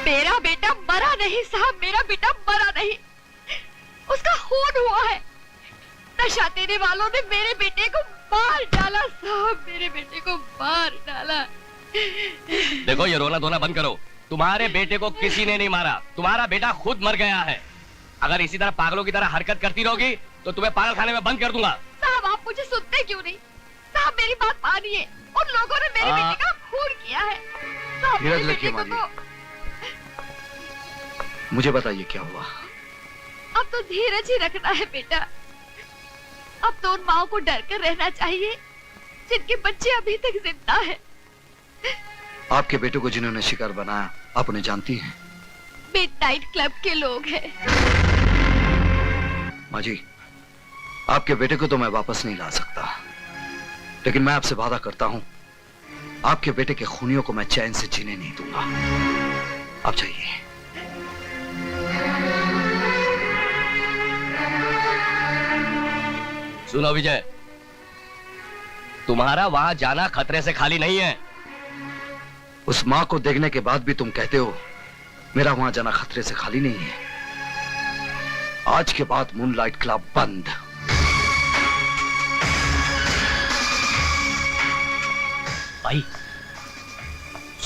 मेरा बेटा मरा नहीं साहब, मेरा बेटा मरा नहीं, उसका खून हुआ है। नशा देने वालों ने मेरे बेटे को मार डाला साहब, मेरे बेटे को मार डाला। देखो ये रोना धोना बंद करो। तुम्हारे बेटे को किसी ने नहीं मारा, तुम्हारा बेटा खुद मर गया है। अगर इसी तरह पागलों की तरह हरकत करती रहोगी तो तुम्हें पागल खाने में बंद कर दूंगा। साहब आप मुझे सुनते क्यों नहीं? साहब मेरी बात मानिए, उन लोगों ने मेरे बेटे का खून किया है। साहब मेरे बेटे को तो... मुझे बताइए क्या हुआ? अब तो धीरज ही रखना है बेटा। अब तो उन माओ को डर कर रहना चाहिए जिनके बच्चे अभी तक जिंदा है। आपके बेटे को जिन्होंने शिकार बनाया आप उन्हें जानती हैं? मिडनाइट क्लब के लोग हैं। माँ जी, आपके बेटे को तो मैं वापस नहीं ला सकता, लेकिन मैं आपसे वादा करता हूं आपके बेटे के खूनियों को मैं चैन से जीने नहीं दूंगा। आप जाइए। सुनो विजय, तुम्हारा वहां जाना खतरे से खाली नहीं है। उस मां को देखने के बाद भी तुम कहते हो मेरा वहां जाना खतरे से खाली नहीं है। आज के बाद मूनलाइट क्लब बंद। भाई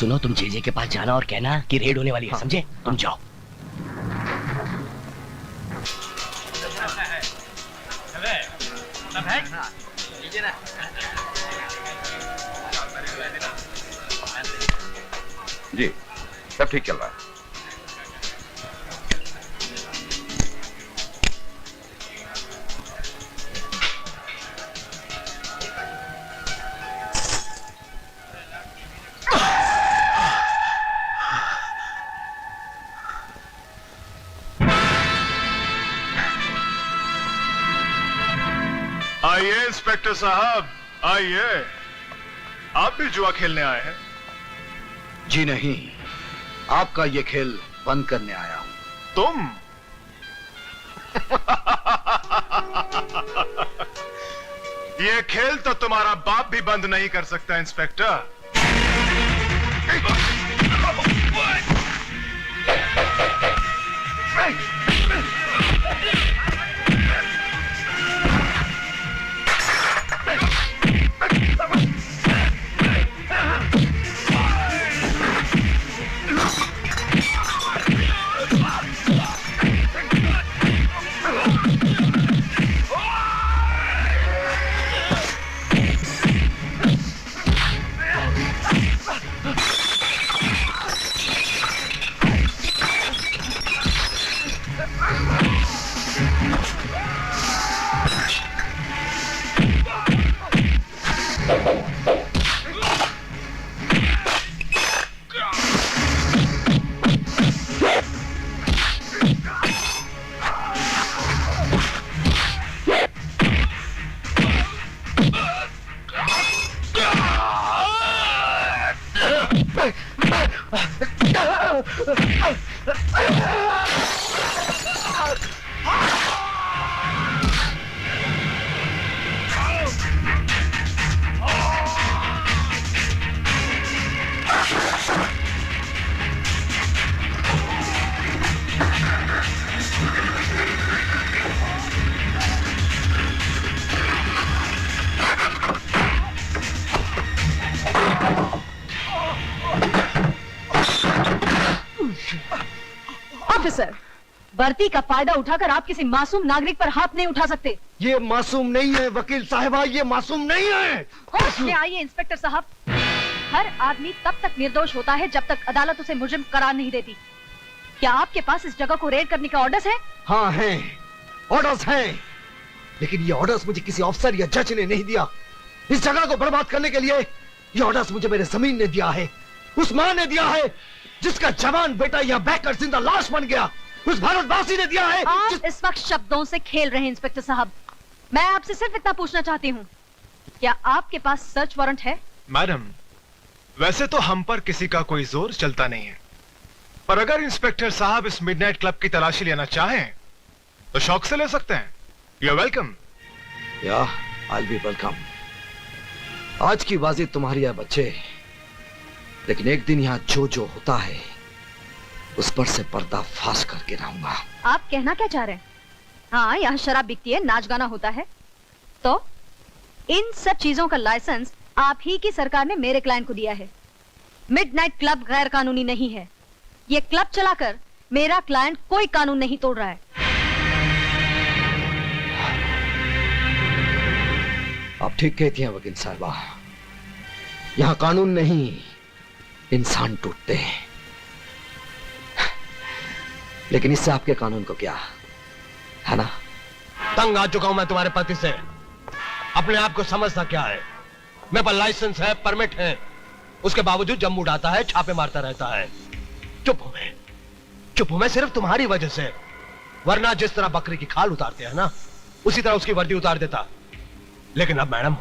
सुनो, तुम जेजे के पास जाना और कहना कि रेड होने वाली है। समझे? तुम जाओ। जी सब ठीक चल रहा है। आइए इंस्पेक्टर साहब, आइए। आप भी जुआ खेलने आए हैं? जी नहीं, आपका ये खेल बंद करने आया हूं। तुम? ये खेल तो तुम्हारा बाप भी बंद नहीं कर सकता इंस्पेक्टर। ऑफिसर, भर्ती का फायदा उठाकर आप किसी मासूम नागरिक पर हाथ नहीं उठा सकते। ये मासूम नहीं है वकील साहिबा, ये मासूम नहीं है। होश में आइए इंस्पेक्टर साहब। हर आदमी तब तक निर्दोष होता है जब तक अदालत उसे मुजरिम करार नहीं देती। क्या आपके पास इस जगह को रेड करने का ऑर्डर्स है? हाँ हैं, ऑर्डर्स हैं, लेकिन ये ऑर्डर्स मुझे किसी अफसर या जज ने नहीं दिया। इस जगह को बर्बाद करने के लिए ये ऑर्डर्स मुझे मेरे जमीन ने दिया है, उस मां ने दिया है जिसका जवान बेटा यहाँ बैठकर जिंदा लाश बन गया, उस भारतवासी ने दिया है। आप इस वक्त शब्दों से खेल रहे हैं इंस्पेक्टर साहब। मैं आपसे सिर्फ इतना पूछना चाहती हूँ, क्या आपके पास सर्च वारंट है? मैडम, वैसे तो हम पर किसी का कोई जोर चलता नहीं है, पर अगर इंस्पेक्टर साहब इस मिडनाइट क्लब की तलाशी लेना चाहें तो शौक से ले सकते हैं। You are welcome. या आई बी वेलकम। आज की बाजी तुम्हारी है बच्चे, लेकिन एक दिन यहाँ जो जो होता है उस पर से पर्दा फाश करके रहूंगा। आप कहना क्या चाह रहे हैं? हाँ, यहाँ शराब बिकती है, नाच गाना होता है, तो इन सब चीजों का लाइसेंस आप ही की सरकार ने मेरे क्लाइंट को दिया है। मिडनाइट क्लब गैर कानूनी नहीं है। ये क्लब चलाकर मेरा क्लाइंट कोई कानून नहीं तोड़ रहा है। आप ठीक कहती हैं वकील साहबा, यहाँ कानून नहीं इंसान टूटते हैं। लेकिन इससे आपके कानून को क्या है ना? तंग आ चुका हूं मैं तुम्हारे पति से। अपने आप को समझता क्या है? मेरे पास लाइसेंस है, परमिट है, उसके बावजूद जम उड़ाता है, छापे मारता रहता है। चुप हूं मैं सिर्फ तुम्हारी वजह से, वरना जिस तरह बकरी की खाल उतारते हैं ना, उसी तरह उसकी वर्दी उतार देता। लेकिन अब मैडम,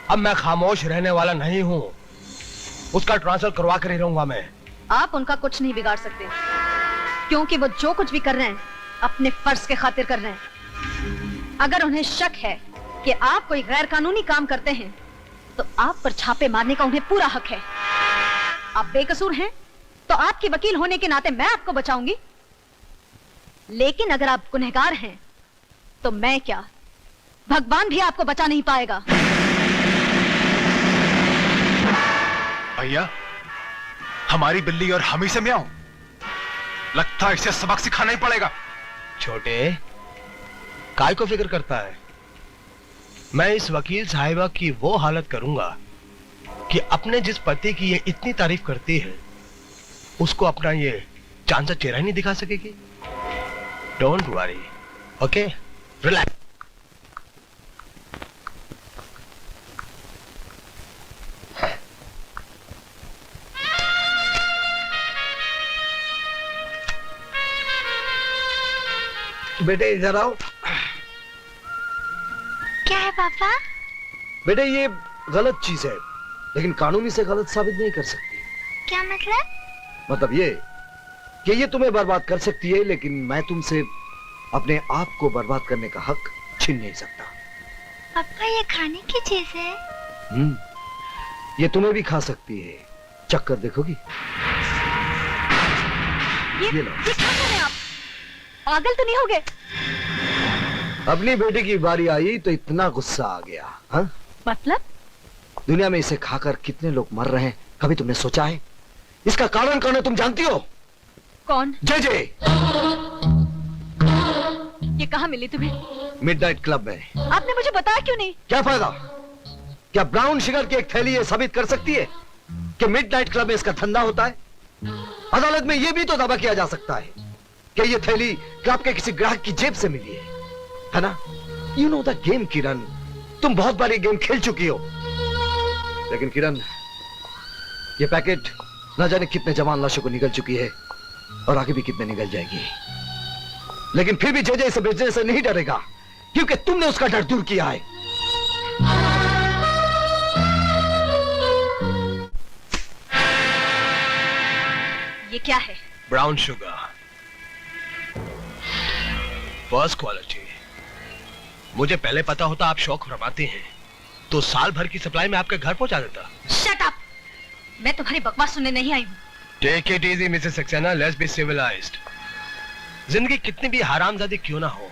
अब मैं खामोश रहने वाला नहीं हूं। उसका ट्रांसफर करवा कर ही रहूंगा मैं। आप उनका कुछ नहीं बिगाड़ सकते, क्योंकि वो जो कुछ भी कर रहे हैं अपने फर्ज के खातिर कर रहे हैं। अगर उन्हें शक है कि आप कोई गैर कानूनी काम करते हैं, तो आप पर छापे मारने का उन्हें पूरा हक है। आप बेकसूर हैं, तो आपके वकील होने के नाते मैं आपको बचाऊंगी। लेकिन अगर आप गुनहगार हैं, तो मैं क्या, भगवान भी आपको बचा नहीं पाएगा। भैया, हमारी बिल्ली और हम ही से म्याऊं। लगता है इसे सबक सिखाना ही पड़ेगा। छोटे, काय को फिक्र करता है? मैं इस वकील साहिबा की वो हालत करूंगा कि अपने जिस पति की ये इतनी तारीफ करती है, उसको अपना ये चांद सा चेहरा ही नहीं दिखा सकेगी। Don't worry, okay, relax. बेटे इधर आओ। क्या है पापा? बेटे ये गलत चीज है, लेकिन कानूनी से गलत साबित नहीं कर सकती। क्या मतलब? मतलब ये कि ये तुम्हें बर्बाद कर सकती है, लेकिन मैं तुमसे अपने आप को बर्बाद करने का हक छीन नहीं सकता। पापा, ये खाने की चीज है। ये तुम्हें भी खा सकती है। चक्कर देखोगी? ये लो। ये क्या कर रहे हैं आप? पागल तो नहीं हो गए? अपनी बेटे की बारी आई तो इतना गुस्सा आ गया। हाँ? मतलब? दुनिया में इसे खाकर कितने लोग मर रहे हैं, कभी तुमने सोचा है? इसका कारण कौन है, तुम जानती हो? कौन? जे। ये कहाँ मिली तुम्हें? मिडनाइट क्लब में। आपने मुझे बताया क्यों नहीं? क्या फायदा? क्या ब्राउन शुगर की एक थैली ये साबित कर सकती है कि मिडनाइट क्लब में इसका धंधा होता है? अदालत में यह भी तो दावा किया जा सकता है कि ये थैली क्लब के किसी ग्राहक की जेब से मिली है ना? यू नो द गेम किरण, तुम बहुत बार ये गेम खेल चुकी हो। लेकिन किरण, ये पैकेट न जाने कितने जवान लाशों को निगल चुकी है और आगे भी कितने निगल जाएगी। लेकिन फिर भी जे इसे बेचने से नहीं डरेगा, क्योंकि तुमने उसका डर दूर किया है। ये क्या है? Brown sugar, first quality. मुझे पहले पता होता आप शौक फरमाते हैं, तो साल भर की सप्लाई में आपके घर पहुंचा देता। Shut up! मैं तुम्हारी बकवास सुनने नहीं आई हूँ। Take it easy Mrs Saxena, let's be civilised. जिंदगी कितनी भी हरामजादी क्यों ना हो,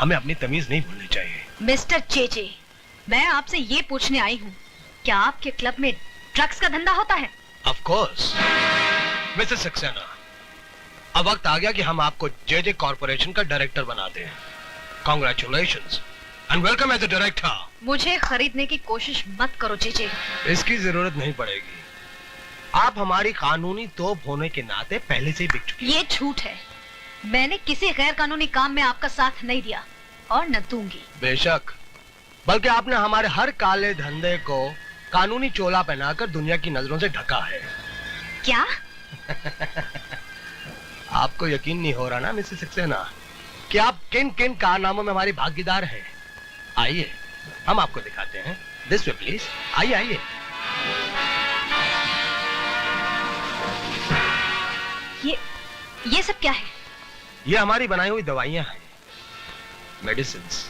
हमें अपनी तमीज नहीं भूलनी चाहिए। मिस्टर जे, मैं आपसे ये पूछने आई हूँ, क्या आपके क्लब में ड्रग्स का धंधा होता है? ऑफ कोर्स मिसेस सक्सेना, अब वक्त आ गया कि हम आपको जे कॉर्पोरेशन का डायरेक्टर बना दें। Congratulations and welcome as a director. मुझे खरीदने की कोशिश मत करो जे। इसकी जरूरत नहीं पड़ेगी। आप हमारी कानूनी तोप होने के नाते पहले से ही बिक चुकी। ये झूठ है। मैंने किसी गैर कानूनी काम में आपका साथ नहीं दिया और न दूंगी। बेशक, बल्कि आपने हमारे हर काले धंधे को कानूनी चोला पहनाकर दुनिया की नजरों से ढका है। क्या? आपको यकीन नहीं हो रहा ना मिसेस सक्सेना कि आप किन किन कारनामों में हमारी भागीदार हैं? आइए हम आपको दिखाते हैं। दिस वे प्लीज, आइए आइए। ये सब क्या है? ये हमारी बनाई हुई दवाइयां हैं, मेडिसिन्स।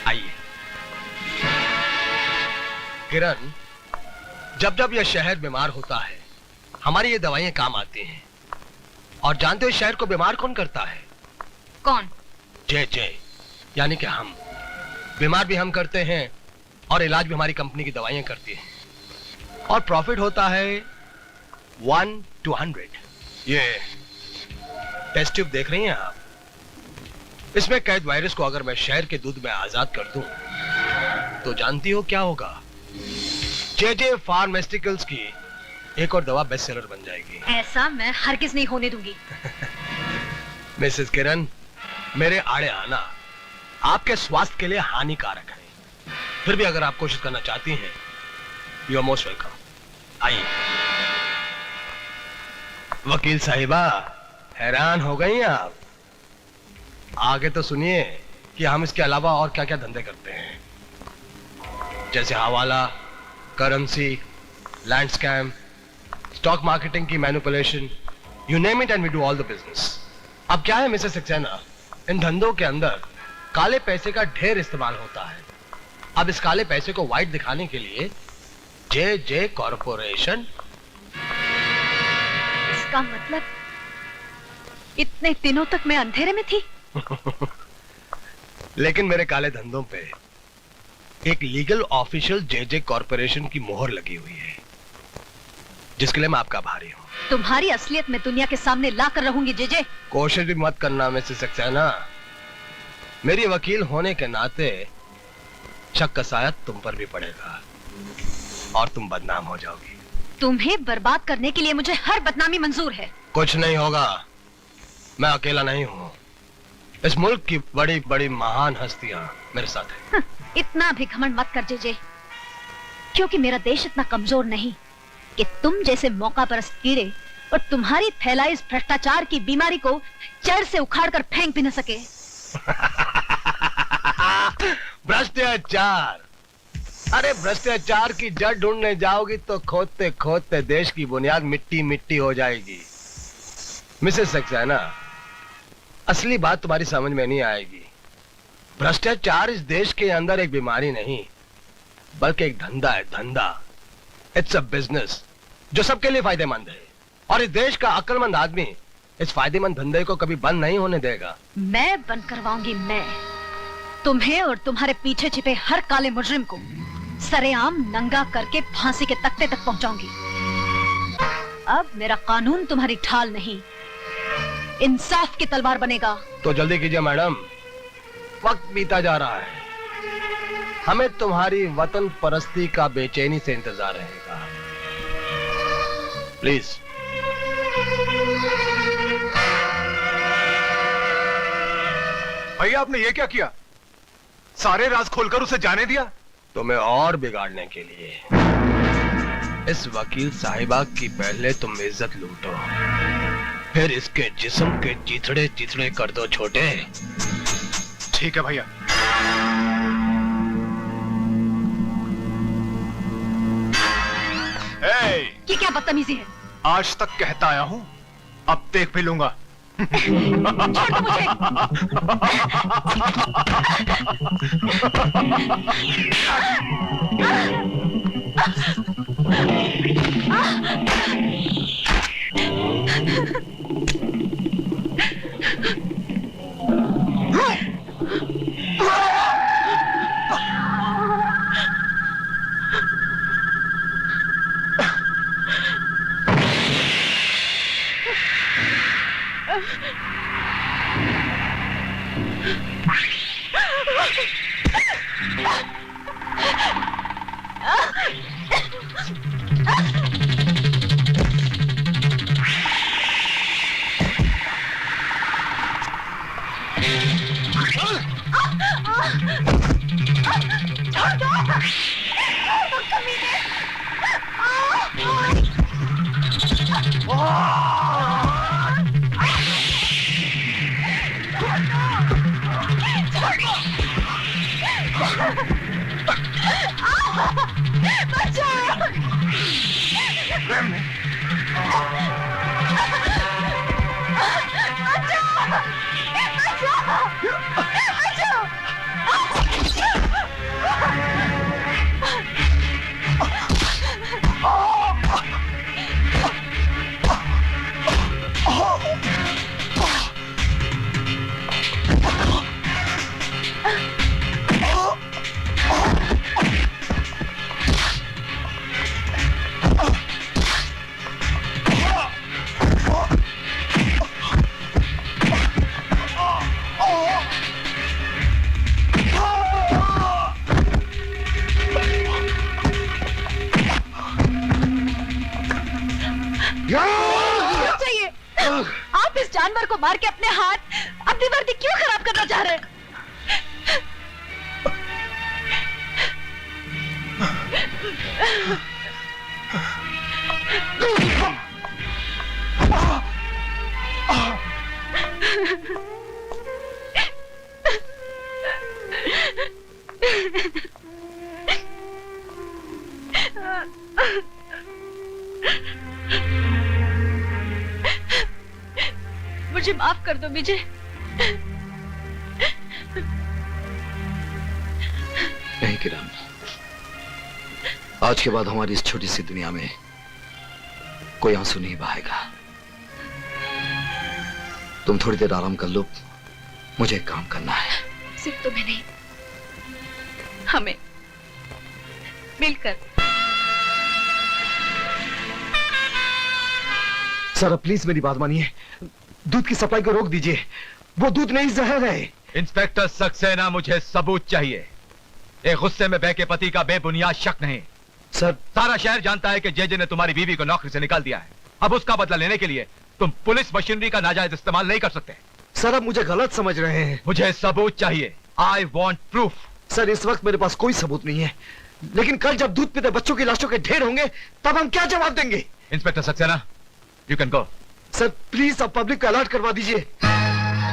आइए। किरण, जब जब यह शहर बीमार होता है, हमारी ये दवाइयां काम आती हैं। और जानते हो शहर को बीमार कौन करता है? कौन? जय जय, यानी कि हम। बीमार भी हम करते हैं और इलाज भी हमारी कंपनी की दवाइयां करती हैं। और प्रॉफिट होता है 1 to 100। ये टेस्ट ट्यूब देख रही हैं आप? इसमें कैद वायरस को अगर मैं शहर के दूध में आजाद कर दूं तो जानती हो क्या होगा? जे फार्मास्यूटिकल्स की एक और दवा बेस्ट सेलर बन जाएगी। ऐसा मैं हरगिज नहीं होने दूंगी। मिसेस किरण, मेरे आड़े आना आपके स्वास्थ्य के लिए हानिकारक है। फिर भी अगर आप कोशिश करना चाहती हैं, यू आर मोस्ट वेलकम। आइए। वकील साहिबा, हैरान हो गई आप? आगे तो सुनिए कि हम इसके अलावा और क्या क्या धंधे करते हैं, जैसे hawala, currency, land scam, stock marketing की manipulation, you name it and we do all the business. अब क्या है मिसेस सक्सेना, इन धंधों के अंदर काले पैसे का ढेर इस्तेमाल होता है। अब इस काले पैसे को व्हाइट दिखाने के लिए जे कॉर्पोरेशन। इसका मतलब इतने दिनों तक मैं अंधेरे में थी। लेकिन मेरे काले धंधों पे एक लीगल ऑफिशियल जे कॉर्पोरेशन की मोहर लगी हुई है, जिसके लिए मैं आपका आभारी हूं। तुम्हारी असलियत में दुनिया के सामने ला कर रहूंगी जे। कोशिश भी मत करना मिसेस सक्सेना। मेरी वकील होने के नाते शक का साया तुम पर भी पड़ेगा और तुम बदनाम हो जाओगी। तुम्हें बर्बाद करने के लिए मुझे हर बदनामी मंजूर है। कुछ नहीं होगा, मैं अकेला नहीं हूं। इस मुल्क की बड़ी बड़ी महान हस्तियां मेरे साथ हैं। इतना भी घमंड मत कर जे, क्योंकि मेरा देश इतना कमजोर नहीं कि तुम जैसे मौका परस्त कीड़े और तुम्हारी फैलाई इस भ्रष्टाचार की बीमारी को जड़ से उखाड़ कर फेंक भी न सके। भ्रष्टाचार? अरे भ्रष्टाचार की जड़ ढूंढने जाओगी तो खोदते खोदते देश की बुनियाद मिट्टी मिट्टी हो जाएगी। मिसेस सक्सेना, असली बात तुम्हारी समझ में नहीं आएगी। भ्रष्टाचार इस देश के अंदर एक बीमारी नहीं, बल्कि एक धंधा है, धंधा। इट्स अ बिजनेस जो सबके लिए फायदेमंद है, और इस देश का अक्लमंद आदमी इस फायदेमंद धंधे को कभी बंद नहीं होने देगा। मैं बंद करवाऊंगी। मैं तुम्हें और तुम्हारे पीछे छिपे हर काले मुजरिम को सरेआम नंगा करके फांसी के तख्ते तक पहुंचाऊंगी। अब मेरा कानून तुम्हारी ढाल नहीं, इंसाफ की तलवार बनेगा। तो जल्दी कीजिए मैडम, वक्त बीता जा रहा है। हमें तुम्हारी वतन परस्ती का बेचैनी से इंतजार रहेगा। प्लीज। भैया, आपने ये क्या किया? सारे राज खोलकर उसे जाने दिया? तुम्हें और बिगाड़ने के लिए। इस वकील साहिबा की पहले तुम इज्जत लूटो, फिर इसके जिस्म के चिथड़े चिथड़े कर दो छोटे। ठीक है भैया। ये क्या बदतमीजी है? आज तक कहता आया हूं, अब देख भी लूंगा। छोड़ दो मुझे। रुक जाइए। आप इस जानवर को मार के अपने हाथ अपनी वर्दी क्यों खराब करना चाह रहे हैं? मुझे माफ कर दो विजय। नहीं किरण, आज के बाद हमारी इस छोटी सी दुनिया में कोई आंसू नहीं बहाएगा। तुम थोड़ी देर आराम कर लो, मुझे एक काम करना है। सिर्फ तुम्हें नहीं, हमें मिलकर। सर अब प्लीज मेरी बात मानिए, दूध की सप्लाई को रोक दीजिए। वो दूध नहीं जहर है। इंस्पेक्टर सक्सेना, मुझे सबूत चाहिए। एक गुस्से में बहके पति का बेबुनियाद शक नहीं। सर सारा शहर जानता है कि जेजे ने तुम्हारी बीवी को नौकरी से निकाल दिया है। अब उसका बदला लेने के लिए तुम पुलिस मशीनरी का नाजायज इस्तेमाल नहीं कर सकते। सर अब मुझे गलत समझ रहे हैं। मुझे सबूत चाहिए। I want proof. सर इस वक्त मेरे पास कोई सबूत नहीं है, लेकिन कल जब दूध पीते बच्चों की लाशों के ढेर होंगे तब हम क्या जवाब देंगे? Inspector Saxena, you can go. Sir please अब पब्लिक को अलर्ट करवा दीजिए।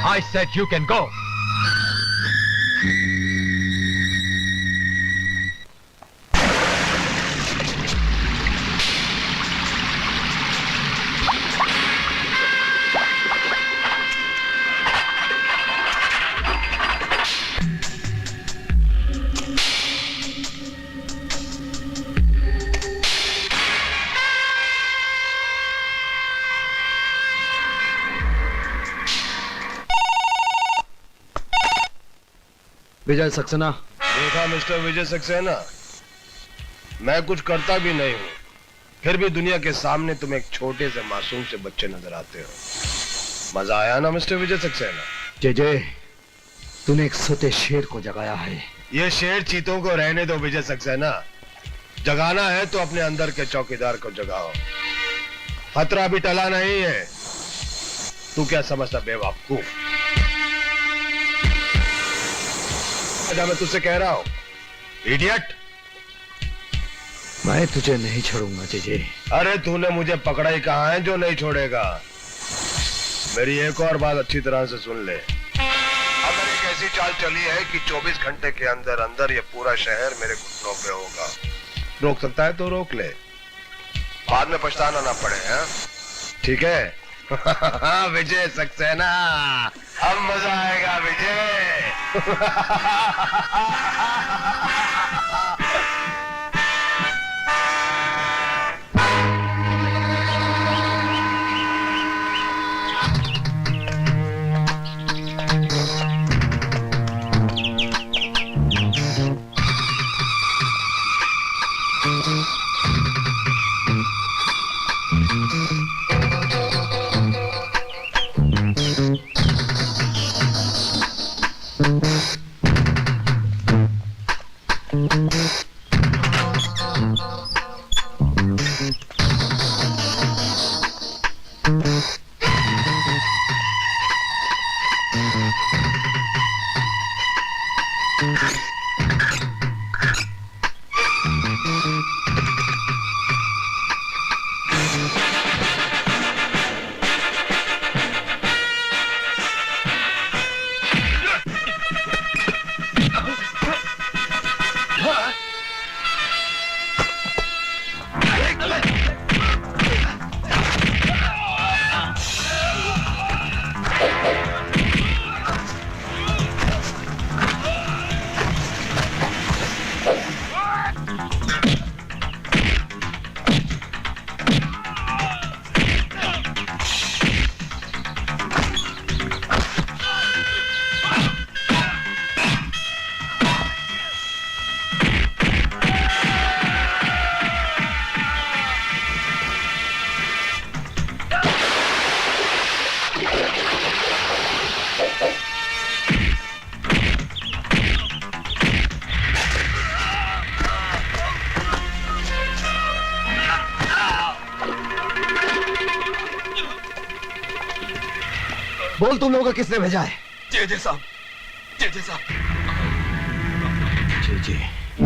I said you can go. Vijay Saxena. देखा मिस्टर विजय सक्सेना, मैं कुछ करता भी नहीं हूं, फिर भी दुनिया के सामने तुम एक छोटे से मासूम से बच्चे नजर आते हो। मजा आया ना मिस्टर विजय सक्सेना? जय, तूने एक सोते शेर को जगाया है। ये शेर चीतों को रहने दो विजय सक्सेना। जगाना है तो अपने अंदर के चौकीदार को जगाओ। खतरा भी टला नहीं है। तू क्या समझता बेवकूफ? मैं तुझसे कह रहा हूं, इडियट। मैं तुझे नहीं छोड़ूंगा जय। अरे तूने मुझे पकड़ा ही कहा है जो नहीं छोड़ेगा। मेरी एक और बात अच्छी तरह से सुन ले। अब मैंने एक ऐसी चाल चली है कि 24 घंटे के अंदर अंदर ये पूरा शहर मेरे घुटनों पे होगा। रोक सकता है तो रोक ले, बाद में पछताना ना पड़े। हैं? ठीक है? विजय सक्सेना, अब मजा आएगा विजय। बोल तुम लोगों को किसने भेजा है? जे साहब, जे साहब। जी जी